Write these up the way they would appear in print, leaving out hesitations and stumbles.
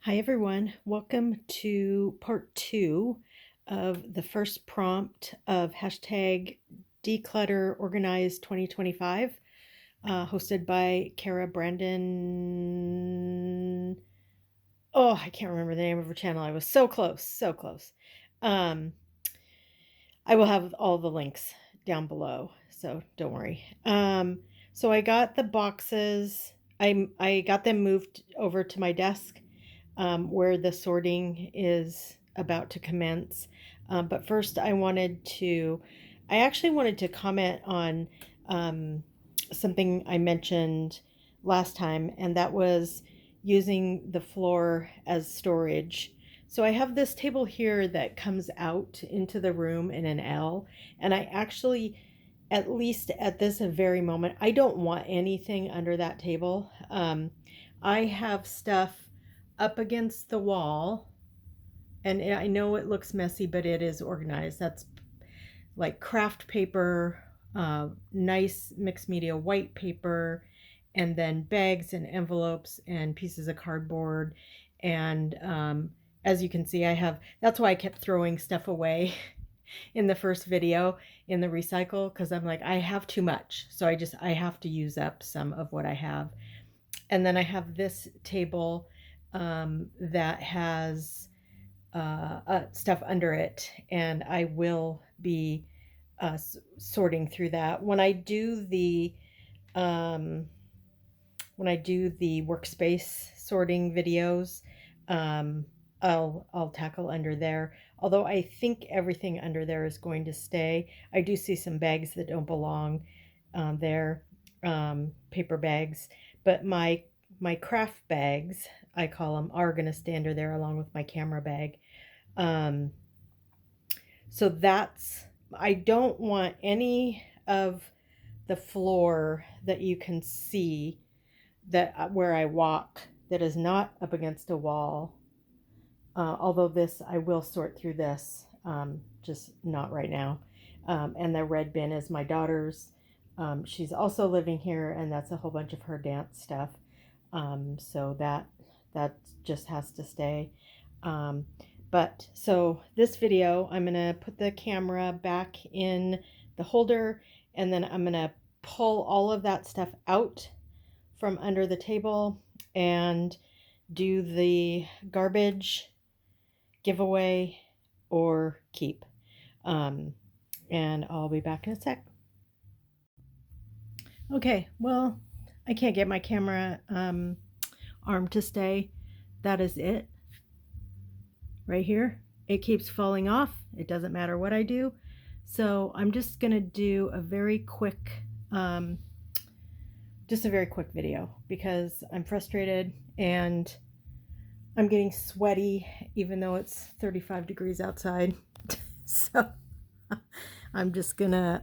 Hi everyone, welcome to part 2 of the first prompt of hashtag Declutter Organized 2025, hosted by Kara Brandon. Oh, I can't remember the name of her channel. I was so close, so close. Um, I will have all the links down below, so don't worry. So I got the boxes. I got them moved over to my desk where the sorting is about to commence. But first, I actually wanted to comment on something I mentioned last time, and that was using the floor as storage. So I have this table here that comes out into the room in an L, and I actually, at least at this very moment, I don't want anything under that table. I have stuff up against the wall, and I know it looks messy, but it is organized. That's like craft paper, nice mixed media white paper, and then bags and envelopes and pieces of cardboard. And as you can see, that's why I kept throwing stuff away in the first video in the recycle, because I'm like, I have too much. So I have to use up some of what I have. And then I have this table that has stuff under it, and I will be sorting through that um, when I do the workspace sorting videos. Um, I'll tackle under there. Although I think everything under there is going to stay. I do see some bags that don't belong there, paper bags, but my craft bags, I call them, are going to stay under there along with my camera bag. Um, so I don't want any of the floor that you can see that where I walk that is not up against a wall. Although I will sort through this, just not right now. And the red bin is my daughter's. She's also living here, and that's a whole bunch of her dance stuff. So that just has to stay. But so this video, I'm gonna put the camera back in the holder, and then I'm gonna pull all of that stuff out from under the table and do the garbage, giveaway, or keep. And I'll be back in a sec. Okay, well, I can't get my camera arm to stay. That is it. Right here, it keeps falling off. It doesn't matter what I do. So I'm just gonna do a very quick video because I'm frustrated and I'm getting sweaty even though it's 35 degrees outside. So I'm just gonna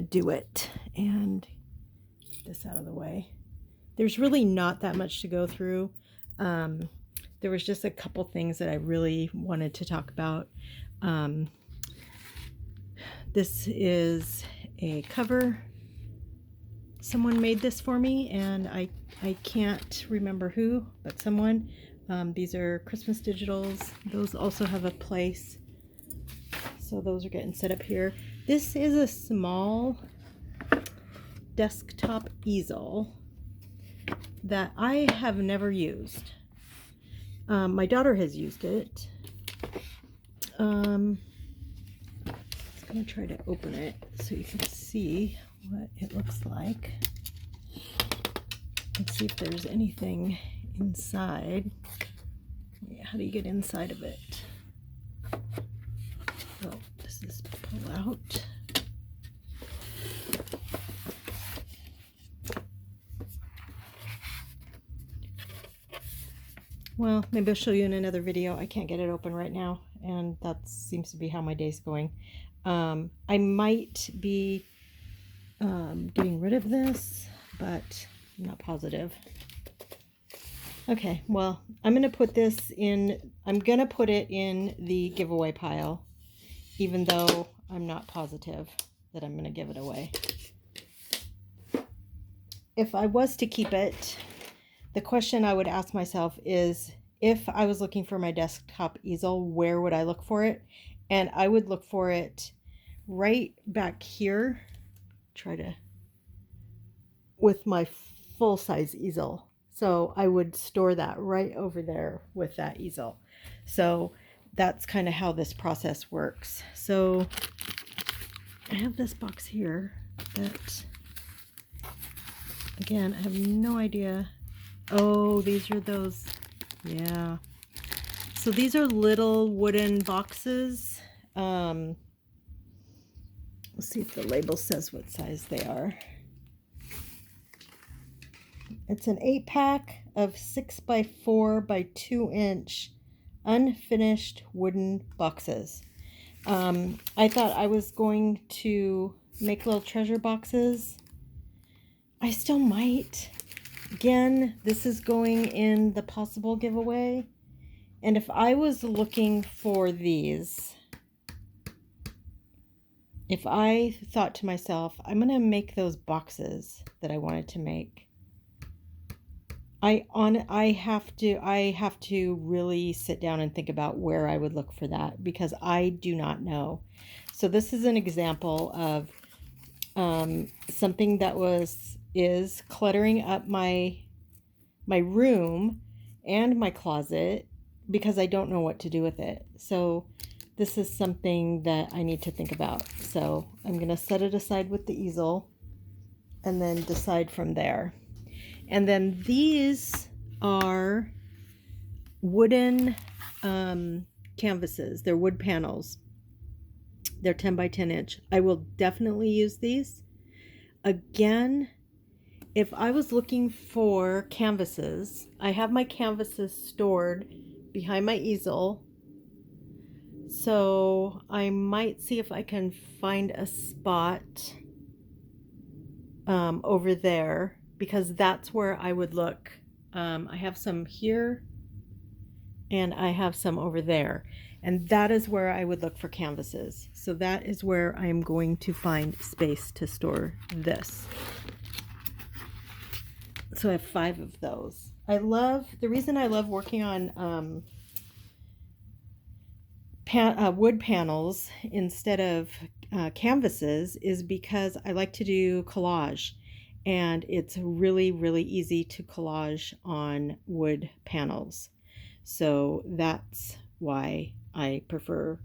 do it and get this out of the way. There's really not that much to go through. There was just a couple things that I really wanted to talk about. This is a cover. Someone made this for me, and I can't remember who, but someone. These are Christmas digitals. Those also have a place. So those are getting set up here. This is a small desktop easel that I have never used. My daughter has used it. I'm going to try to open it so you can see what it looks like. And see if there's anything inside. How do you get inside of it? Oh, this is pull out. Well, maybe I'll show you in another video. I can't get it open right now, and that seems to be how my day's going. I might be getting rid of this, but I'm not positive. Okay, well, I'm going to put it in the giveaway pile, even though I'm not positive that I'm going to give it away. If I was to keep it, the question I would ask myself is, if I was looking for my desktop easel, where would I look for it? And I would look for it right back here. Try to, with my full size easel. So I would store that right over there with that easel. So that's kind of how this process works. So I have this box here that, again, I have no idea. Oh, these are those, yeah. So these are little wooden boxes. Let's see if the label says what size they are. It's an 8-pack of 6x4 by 2-inch unfinished wooden boxes. I thought I was going to make little treasure boxes. I still might. Again, this is going in the possible giveaway. And if I was looking for these, if I thought to myself, I'm going to make those boxes that I wanted to make, I have to really sit down and think about where I would look for that, because I do not know. So this is an example of something that is cluttering up my room and my closet, because I don't know what to do with it. So this is something that I need to think about. So I'm going to set it aside with the easel and then decide from there. And then these are wooden canvases. They're wood panels. They're 10 by 10 inch. I will definitely use these. Again, if I was looking for canvases, I have my canvases stored behind my easel. So I might see if I can find a spot over there, because that's where I would look. I have some here and I have some over there, and that is where I would look for canvases. So that is where I am going to find space to store this. So I have 5 of those. The reason I love working on wood panels instead of canvases is because I like to do collage, and it's really, really easy to collage on wood panels. So that's why I prefer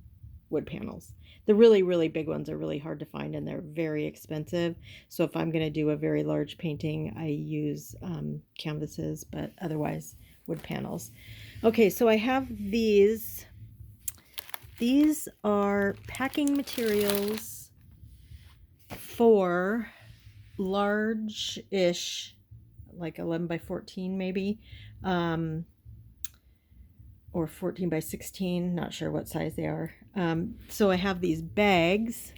wood panels. The really, really big ones are really hard to find, and they're very expensive. So if I'm going to do a very large painting, I use canvases, but otherwise wood panels. Okay, so I have these. These are packing materials for large-ish, like 11 by 14 maybe, or 14 by 16, not sure what size they are. So I have these bags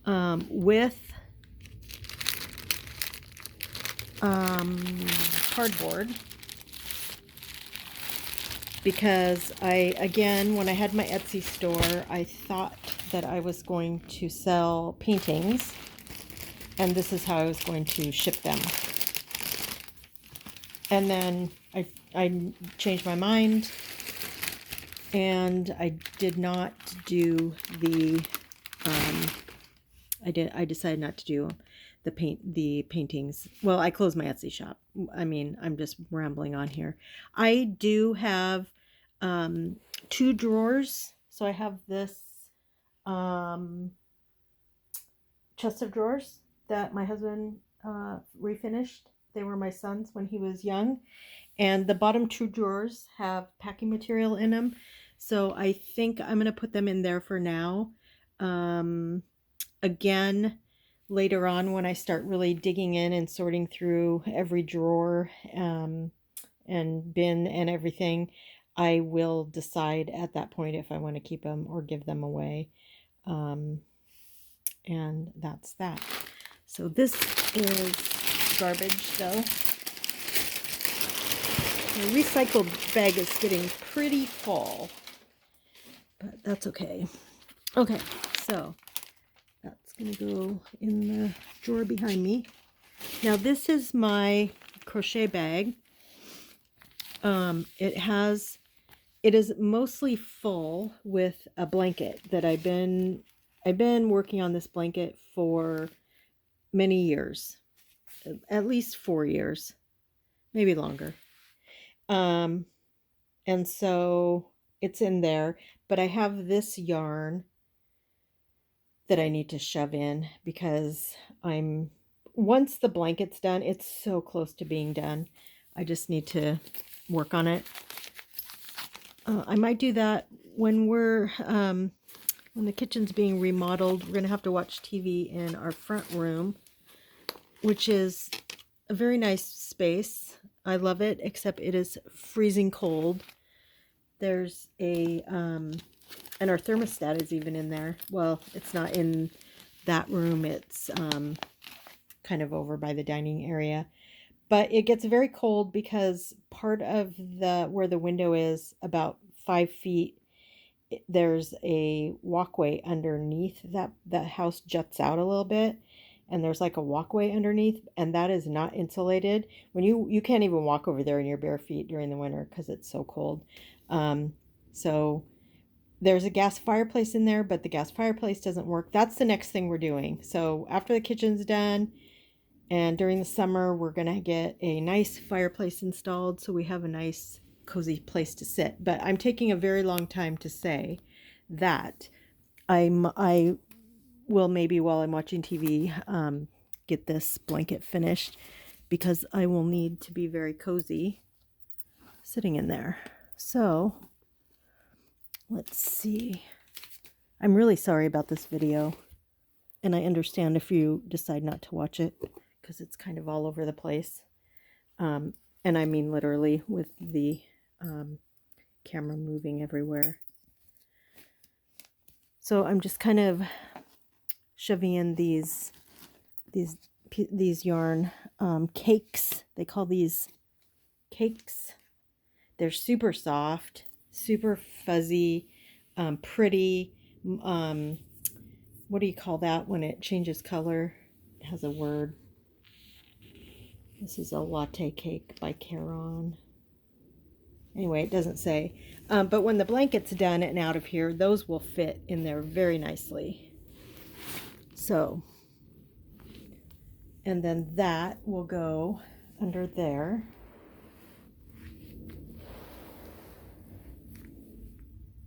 with cardboard, because again, when I had my Etsy store, I thought that I was going to sell paintings, and this is how I was going to ship them. And then I changed my mind, and I did not do the I decided not to do the paintings. Well, I closed my Etsy shop. I mean, I'm just rambling on here. I do have 2 drawers. So I have this chest of drawers that my husband refinished. They were my son's when he was young. And the bottom 2 drawers have packing material in them. So I think I'm going to put them in there for now. Again, later on, when I start really digging in and sorting through every drawer and bin and everything, I will decide at that point if I want to keep them or give them away. And that's that. So this is garbage, though. The recycled bag is getting pretty full, but that's okay. Okay, so that's going to go in the drawer behind me. Now this is my crochet bag. It is mostly full with a blanket that I've been working on this blanket for many years, at least 4 years, maybe longer. And so it's in there, but I have this yarn that I need to shove in because once the blanket's done, it's so close to being done. I just need to work on it. I might do that when when the kitchen's being remodeled. We're going to have to watch TV in our front room, which is a very nice space. I love it, except it is freezing cold. There's and our thermostat is even in there. Well, it's not in that room. It's kind of over by the dining area. But it gets very cold because part of where the window is, about 5 feet, there's a walkway underneath that house juts out a little bit, and there's like a walkway underneath, and that is not insulated. When you can't even walk over there in your bare feet during the winter because it's so cold. So there's a gas fireplace in there, but the gas fireplace doesn't work. That's the next thing we're doing. So after the kitchen's done, and during the summer, we're going to get a nice fireplace installed so we have a nice, cozy place to sit. But I'm taking a very long time to say that I will, maybe while I'm watching TV, get this blanket finished, because I will need to be very cozy sitting in there. So let's see. I'm really sorry about this video, and I understand if you decide not to watch it, because it's kind of all over the place. And I mean literally, with the camera moving everywhere. So I'm just kind of shoving in these yarn cakes. They call these cakes. They're super soft, super fuzzy, pretty. What do you call that when it changes color? It has a word. This is a latte cake by Caron. Anyway, it doesn't say. But when the blanket's done and out of here, those will fit in there very nicely. So, and then that will go under there.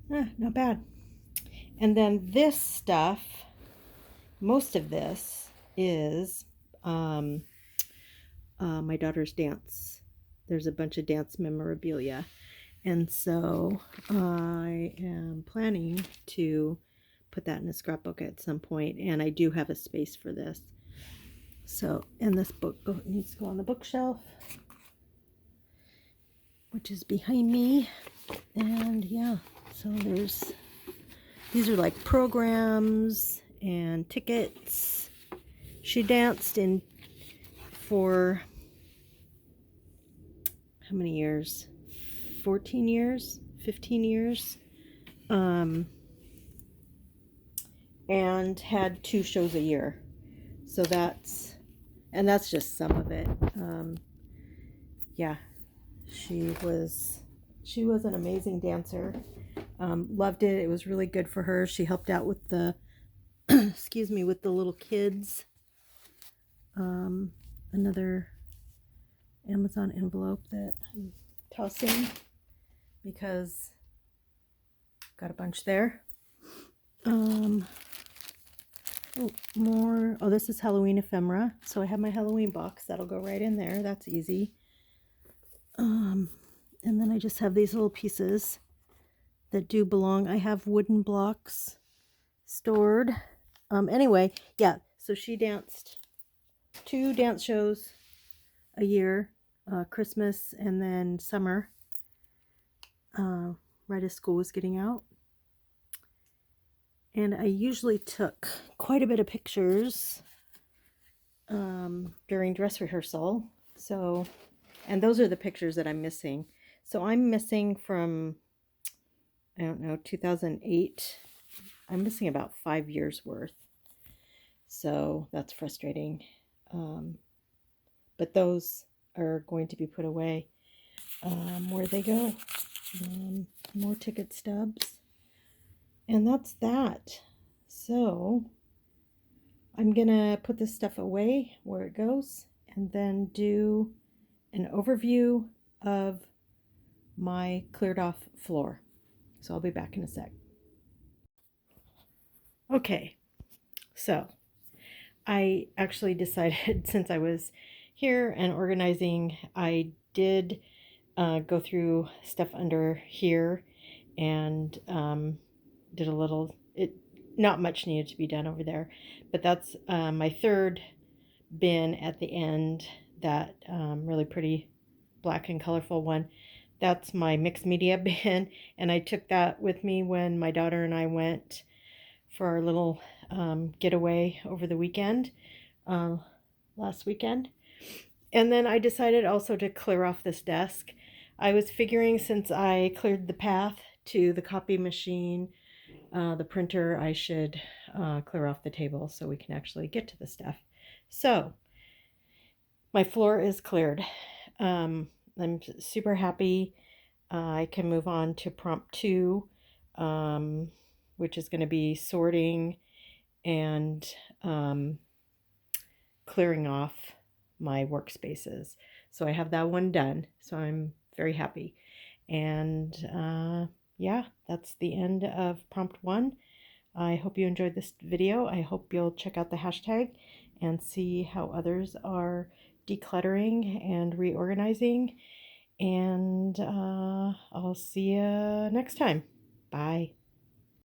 Not bad. And then this stuff, most of this is my daughter's dance. There's a bunch of dance memorabilia. And so I am planning to put that in a scrapbook at some point. And I do have a space for this. So, and this book needs to go on the bookshelf, which is behind me. And yeah, so these are like programs and tickets. She danced for how many years? 14 years, 15 years. And had 2 shows a year. So that's just some of it. Yeah, she was an amazing dancer. Loved it. It was really good for her. She helped out with the excuse me, with the little kids. Another Amazon envelope that I'm tossing because got a bunch there. More. Oh, this is Halloween ephemera. So I have my Halloween box. That'll go right in there. That's easy. And then I just have these little pieces that do belong. I have wooden blocks stored. Anyway, yeah. So she danced 2 dance shows a year, Christmas and then summer, right as school was getting out. And I usually took quite a bit of pictures during dress rehearsal. So, and those are the pictures that I'm missing. So I'm missing from, I don't know, 2008. I'm missing about 5 years worth. So that's frustrating. But those are going to be put away. Where'd they go? More ticket stubs. And that's that. So I'm gonna put this stuff away where it goes and then do an overview of my cleared off floor. So I'll be back in a sec. Okay, so I actually decided since I was here and organizing, I did go through stuff under here and did a little, not much needed to be done over there, but that's my third bin at the end, that really pretty black and colorful one. That's my mixed media bin, and I took that with me when my daughter and I went for our little getaway over the weekend, uh, last weekend. And then I decided also to clear off this desk. I was figuring, since I cleared the path to the copy machine, the printer, I should clear off the table so we can actually get to the stuff. So my floor is cleared. I'm super happy. I can move on to prompt 2, which is going to be sorting and clearing off my workspaces. So I have that one done. So I'm very happy. And yeah, that's the end of prompt 1. I hope you enjoyed this video. I hope you'll check out the hashtag and see how others are decluttering and reorganizing. And I'll see you next time. Bye.